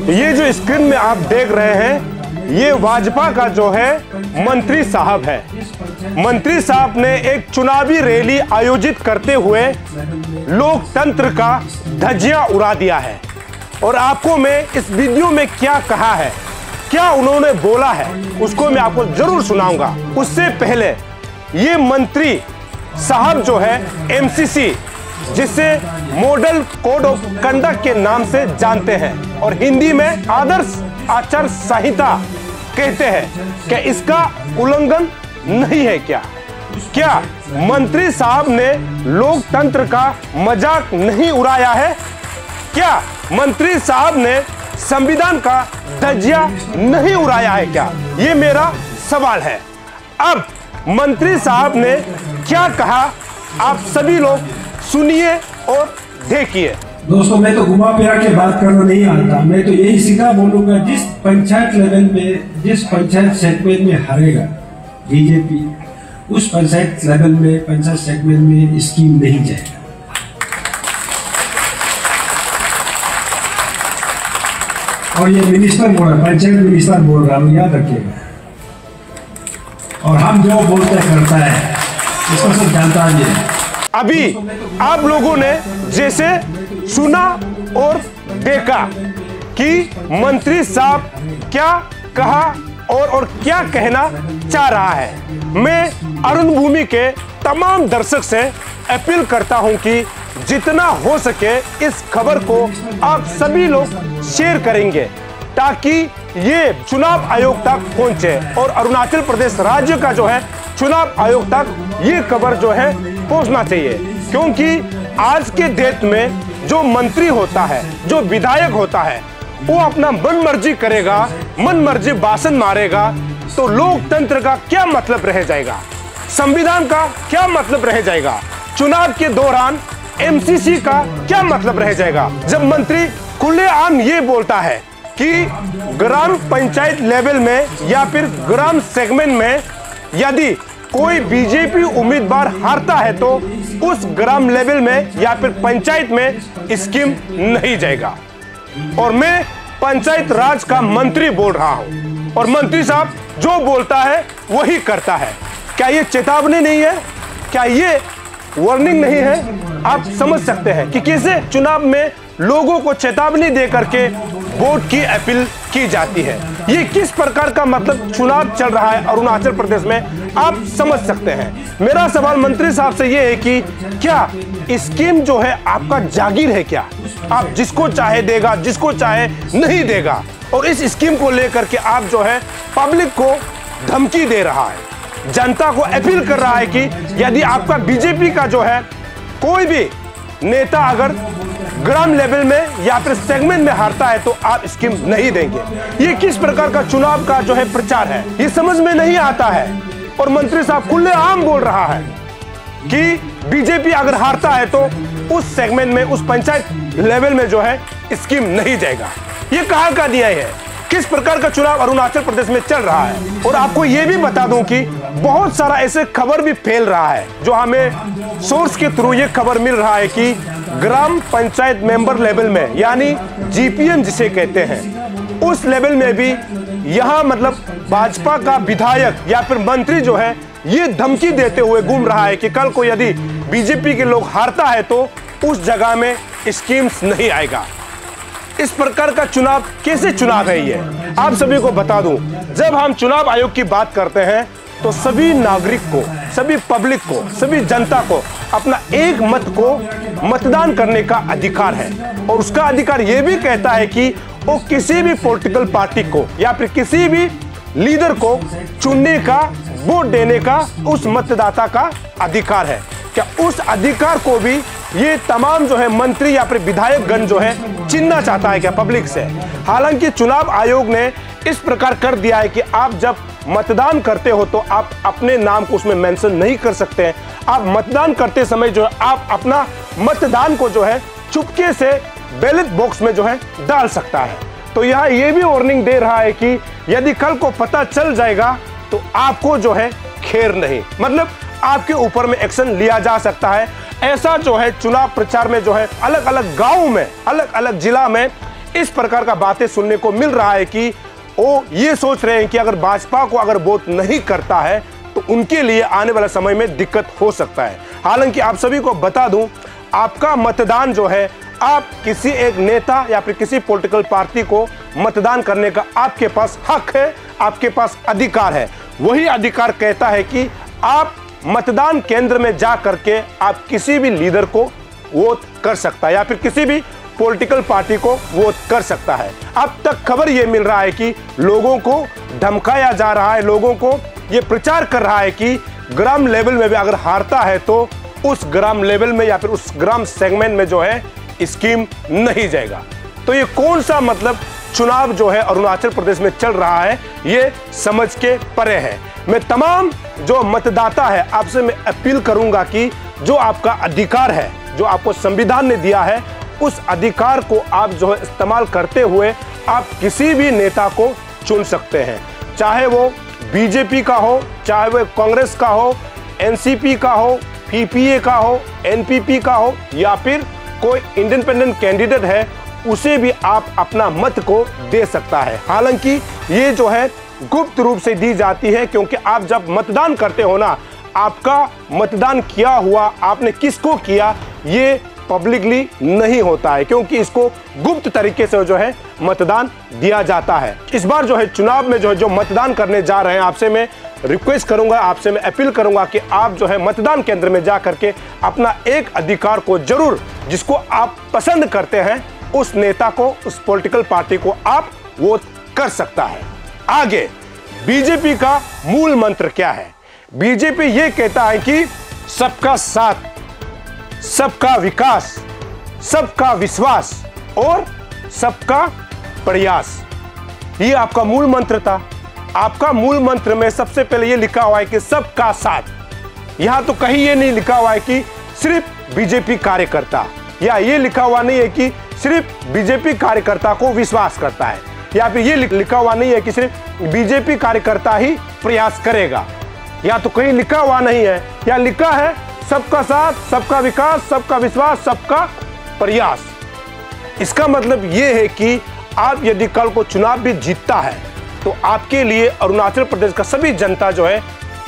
ये जो स्क्रीन में आप देख रहे हैं, ये भाजपा का जो है मंत्री साहब है। मंत्री साहब ने एक चुनावी रैली आयोजित करते हुए लोकतंत्र का धज्जियां उड़ा दिया है। और आपको मैं इस वीडियो में क्या कहा है, क्या उन्होंने बोला है, उसको मैं आपको जरूर सुनाऊंगा। उससे पहले ये मंत्री साहब जो है MCC, जिसे मॉडल कोड ऑफ कंडक्ट के नाम से जानते हैं और हिंदी में आदर्श आचार संहिता कहते हैं, क्या इसका उल्लंघन नहीं है? क्या मंत्री साहब ने लोकतंत्र का मजाक नहीं उड़ाया है? क्या मंत्री साहब ने संविधान का धज्जिया नहीं उड़ाया है? क्या ये मेरा सवाल है। अब मंत्री साहब ने क्या कहा, आप सभी लोग सुनिए और देखिए। दोस्तों, मैं तो घुमा फिरा के बात करना नहीं आता, मैं तो यही सीधा बोलूंगा, जिस पंचायत लेवल में, जिस पंचायत सेगमेंट में हारेगा बीजेपी, उस पंचायत लेवल में, पंचायत सेगमेंट में स्कीम नहीं जाएगा। और ये मिनिस्टर बोल रहा, पंचायत मिनिस्टर बोल रहा हूँ, याद रखिएगा। और हम जो बोलते करता है, इसको सब जानता है। अभी आप लोगों ने जैसे सुना और देखा कि मंत्री साहब क्या कहा और क्या कहना चाह रहा है। मैं अरुण भूमि के तमाम दर्शक से अपील करता हूं कि जितना हो सके इस खबर को आप सभी लोग शेयर करेंगे, ताकि ये चुनाव आयोग तक पहुंचे और अरुणाचल प्रदेश राज्य का जो है चुनाव आयोग तक ये खबर जो है पहुंचना चाहिए। क्योंकि आज के डेट में जो मंत्री होता है, जो विधायक होता है, वो अपना मन मर्जी करेगा, मन मर्जी भाषण मारेगा, तो लोकतंत्र का क्या मतलब रह जाएगा, संविधान का क्या मतलब रह जाएगा, चुनाव के दौरान MCC का क्या मतलब रह जाएगा। जब मंत्री खुलेआम ये बोलता है कि ग्राम पंचायत लेवल में या फिर ग्राम सेगमेंट में यदि कोई बीजेपी उम्मीदवार हारता है तो उस ग्राम लेवल में या फिर पंचायत में स्कीम नहीं जाएगा। और मैं पंचायत राज का मंत्री बोल रहा हूं और मंत्री साहब जो बोलता है वही करता है। क्या ये चेतावनी नहीं है? क्या ये वार्निंग नहीं है? आप समझ सकते हैं कि कैसे चुनाव में लोगों को चेतावनी दे करके वोट की अपील की जाती है। ये किस प्रकार का मतलब चुनाव चल रहा है अरुणाचल प्रदेश में, आप समझ सकते हैं। मेरा सवाल मंत्री साहब से ये है कि क्या स्कीम जो है आपका जागीर है? क्या आप जिसको चाहे देगा, जिसको चाहे नहीं देगा? और इस स्कीम को लेकर के आप जो है पब्लिक को धमकी दे रहा है, जनता को अपील कर रहा है कि यदि आपका बीजेपी का जो है कोई भी नेता अगर ग्राम लेवल में या फिर सेगमेंट में हारता है तो आप स्कीम नहीं देंगे। ये किस प्रकार का चुनाव का जो है प्रचार है, ये समझ में नहीं आता है। और मंत्री साहब खुलेआम बोल रहा है कि बीजेपी अगर हारता है तो उस सेगमेंट में, उस पंचायत लेवल में जो है स्कीम नहीं जाएगा। ये कहां का दिया है? किस प्रकार का चुनाव अरुणाचल प्रदेश में चल रहा है? और आपको ये भी बता दूं कि बहुत सारा ऐसे खबर भी फैल रहा है, जो हमें सोर्स के थ्रू ये खबर मिल रहा है कि ग्राम पंचायत मेंबर लेवल में, यानी GPM जिसे कहते हैं, उस लेवल में भी यहाँ मतलब भाजपा का विधायक या फिर मंत्री जो है ये धमकी देते हुए घूम रहा है कि कल को यदि बीजेपी के लोग हारता है तो उस जगह में स्कीम्स नहीं आएगा। इस प्रकार का चुनाव कैसे चुनाव है ये? आप सभी को बता दूं, जब हम चुनाव आयोग की बात करते हैं तो सभी नागरिक को, सभी पब्लिक को, सभी जनता को अपना एक मत को मतदान करने का अधिकार है। और उसका अधिकार ये भी कहता है कि वो किसी भी पॉलिटिकल पार्टी को या फिर किसी भी लीडर को चुनने का, वोट देने का उस मतदाता का अधिकार है। क्या उस अधिकार को भी ये तमाम जो है मंत्री या फिर विधायक गण जो है छीनना चाहता है क्या पब्लिक से? हालांकि चुनाव आयोग ने इस प्रकार कर दिया है कि आप जब मतदान करते हो तो आप अपने नाम को उसमें मेंशन नहीं कर सकते हैं। आप मतदान करते समय जो है आप अपना मतदान को जो है चुपके से बैलेट बॉक्स में जो है डाल सकता है। तो यहाँ ये भी वार्निंग दे रहा है कि यदि कल को पता चल जाएगा तो आपको जो है खैर नहीं, मतलब आपके ऊपर में एक्शन लिया जा सकता है। ऐसा जो है चुनाव प्रचार में जो है अलग अलग गांव में, अलग अलग जिला में इस प्रकार का बातें सुनने को मिल रहा है कि वो ये सोच रहे हैं कि अगर भाजपा को अगर वोट नहीं करता है तो उनके लिए आने वाला समय में दिक्कत हो सकता है। हालांकि आप सभी को बता दूं, आपका मतदान जो है, आप किसी एक नेता या फिर किसी पॉलिटिकल पार्टी को मतदान करने का आपके पास हक है, आपके पास अधिकार है। वही अधिकार कहता है कि आप मतदान केंद्र में जा करके आप किसी भी लीडर को वोट कर सकता है या फिर किसी भी पॉलिटिकल पार्टी को वोट कर सकता है। अब तक खबर यह मिल रहा है कि लोगों को धमकाया जा रहा है, लोगों को यह प्रचार कर रहा है कि ग्राम लेवल में भी अगर हारता है तो उस ग्राम लेवल में या फिर उस ग्राम सेगमेंट में जो है स्कीम नहीं जाएगा। तो ये कौन सा मतलब चुनाव जो है अरुणाचल प्रदेश में चल रहा है, ये समझ के परे है। मैं तमाम जो मतदाता है आपसे मैं अपील करूंगा कि जो आपका अधिकार है, जो आपको संविधान ने दिया है, उस अधिकार को आप जो है इस्तेमाल करते हुए आप किसी भी नेता को चुन सकते हैं, चाहे वो बीजेपी का हो, चाहे वो कांग्रेस का हो, एनसीपी का हो, पीपीए का हो, एनपीपी का हो, या फिर कोई इंडिपेंडेंट कैंडिडेट है, उसे भी आप अपना मत को दे सकता है। हालांकि ये जो है गुप्त रूप से दी जाती है, क्योंकि आप जब मतदान करते हो ना, आपका मतदान किया हुआ आपने किसको किया ये पब्लिकली नहीं होता है, क्योंकि इसको गुप्त तरीके से जो है मतदान दिया जाता है। इस बार जो है चुनाव में जो मतदान करने जा रहे हैं, आपसे मैं रिक्वेस्ट करूंगा, आपसे मैं अपील करूंगा कि आप जो है मतदान केंद्र में जा करके अपना एक अधिकार को जरूर, जिसको आप पसंद करते हैं उस नेता को, उस पॉलिटिकल पार्टी को आप वोट कर सकता है। आगे बीजेपी का मूल मंत्र क्या है? बीजेपी ये कहता है कि सबका साथ, सबका विकास, सबका विश्वास और सबका प्रयास, ये आपका मूल मंत्र था। आपका मूल मंत्र में सबसे पहले ये लिखा हुआ है कि सबका साथ। यहां तो कहीं ये नहीं लिखा हुआ है कि सिर्फ बीजेपी कार्यकर्ता, या ये लिखा हुआ नहीं है कि सिर्फ बीजेपी कार्यकर्ता को विश्वास करता है, या फिर ये लिखा हुआ नहीं है कि सिर्फ बीजेपी कार्यकर्ता ही प्रयास करेगा, या तो कहीं लिखा हुआ नहीं है, या लिखा है सबका साथ, सबका विकास, सबका विश्वास, सबका प्रयास। इसका मतलब ये है कि आप यदि कल को चुनाव भी जीतता है तो आपके लिए अरुणाचल प्रदेश का सभी जनता जो है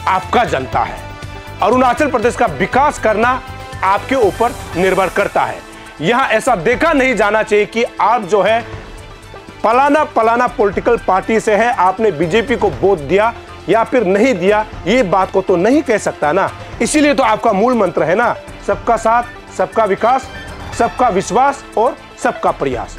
आपका जनता है। अरुणाचल प्रदेश का विकास करना आपके ऊपर निर्भर करता है। यहां ऐसा देखा नहीं जाना चाहिए कि आप जो है पलाना पॉलिटिकल पार्टी से है, आपने बीजेपी को वोट दिया या फिर नहीं दिया, ये बात को तो नहीं कह सकता ना। इसीलिए तो आपका मूल मंत्र है ना, सबका साथ, सबका विकास, सबका विश्वास और सबका प्रयास।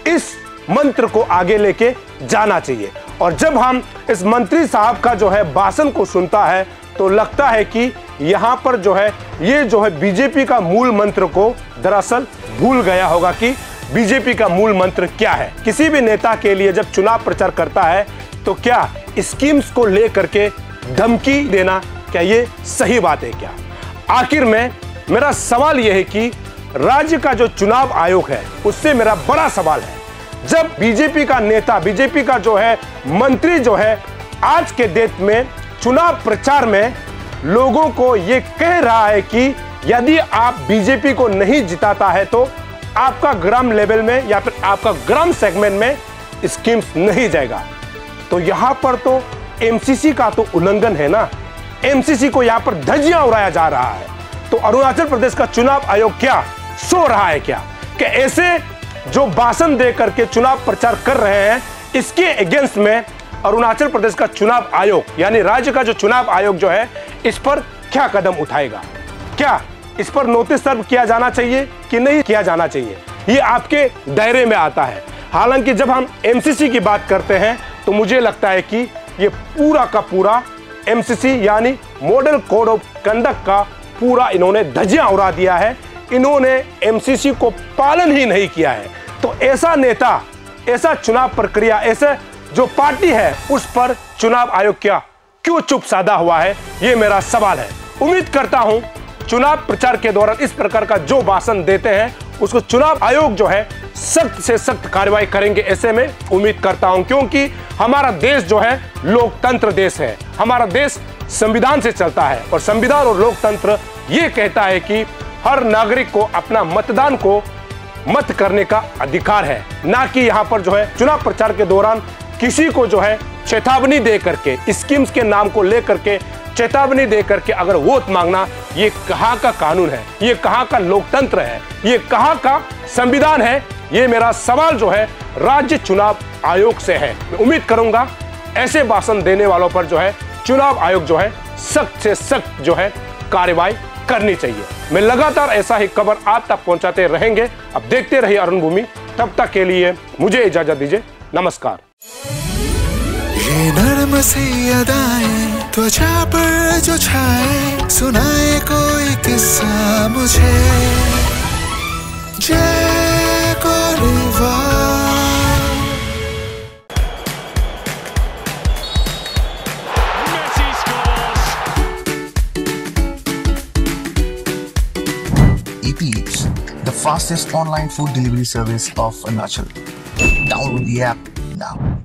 इस मंत्र को आगे लेके जाना चाहिए। और जब हम इस मंत्री साहब का जो है भाषण को सुनता है तो लगता है कि यहाँ पर जो है ये जो है बीजेपी का मूल मंत्र को दरअसल भूल गया होगा कि बीजेपी का मूल मंत्र क्या है। किसी भी नेता के लिए जब चुनाव प्रचार करता है तो क्या स्कीम्स को लेकर के धमकी देना, क्या ये सही बात है क्या? आखिर में मेरा सवाल यह है कि राज्य का जो चुनाव आयोग है उससे मेरा बड़ा सवाल है, जब बीजेपी का नेता, बीजेपी का जो है मंत्री जो है आज के डेट में चुनाव प्रचार में लोगों को यह कह रहा है कि यदि आप बीजेपी को नहीं जिताता है तो आपका ग्राम लेवल में या फिर आपका ग्राम सेगमेंट में स्कीम्स नहीं जाएगा, तो यहां पर तो एमसीसी का तो उल्लंघन है ना। एमसीसी को यहां पर धज्जियां उड़ाया जा रहा है। तो अरुणाचल प्रदेश का चुनाव आयोग क्या सो रहा है क्या कि ऐसे जो भाषण दे करके चुनाव प्रचार कर रहे हैं, इसके अगेंस्ट में अरुणाचल प्रदेश का चुनाव आयोग यानी राज्य का जो चुनाव आयोग जो है इस पर क्या कदम उठाएगा? क्या इस पर नोटिस सर्व किया जाना चाहिए कि नहीं किया जाना चाहिए? ये आपके दायरे में आता है। हालांकि जब हम एमसीसी की बात करते हैं तो मुझे लगता है कि ये पूरा का पूरा एमसीसी यानी मॉडल कोड ऑफ कंडक्ट का पूरा इन्होंने धज्जियां उड़ा दिया है। इन्होंने एमसीसी को पालन ही नहीं किया है। तो ऐसा नेता, ऐसा चुनाव प्रक्रिया, ऐसे जो पार्टी है उस पर चुनाव आयोग क्या क्यों चुप साधा हुआ है, ये मेरा सवाल है। उम्मीद करता हूं चुनाव प्रचार के दौरान इस प्रकार का जो भाषण देते हैं उसको चुनाव आयोग जो है सख्त से सख्त कार्रवाई करेंगे, ऐसे में उम्मीद करता हूं, क्योंकि हमारा देश जो है लोकतंत्र देश है। हमारा देश संविधान से चलता है और संविधान और लोकतंत्र ये कहता है कि हर नागरिक को अपना मतदान को मत करने का अधिकार है, ना कि यहाँ पर जो है चुनाव प्रचार के दौरान किसी को जो है चेतावनी दे करके, स्कीम्स के नाम को लेकर के चेतावनी दे करके अगर वोट मांगना, ये कहाँ का कानून है, ये कहाँ का लोकतंत्र है, ये कहाँ का संविधान है। ये मेरा सवाल जो है राज्य चुनाव आयोग से है। मैं उम्मीद करूंगा ऐसे भाषण देने वालों पर जो है चुनाव आयोग जो है सख्त से सख्त जो है कार्रवाई करनी चाहिए। मैं लगातार ऐसा ही खबर आप तक पहुंचाते रहेंगे। अब देखते रहिए अरुण भूमि। तब तक के लिए मुझे इजाजत दीजिए। नमस्कार। ये नर्म सी अदाएं त्वचा पर जो छाए, सुनाए कोई किस्सा मुझे, जय कोलिवा। Eats, the fastest online food delivery service of Arunachal. Download the app now.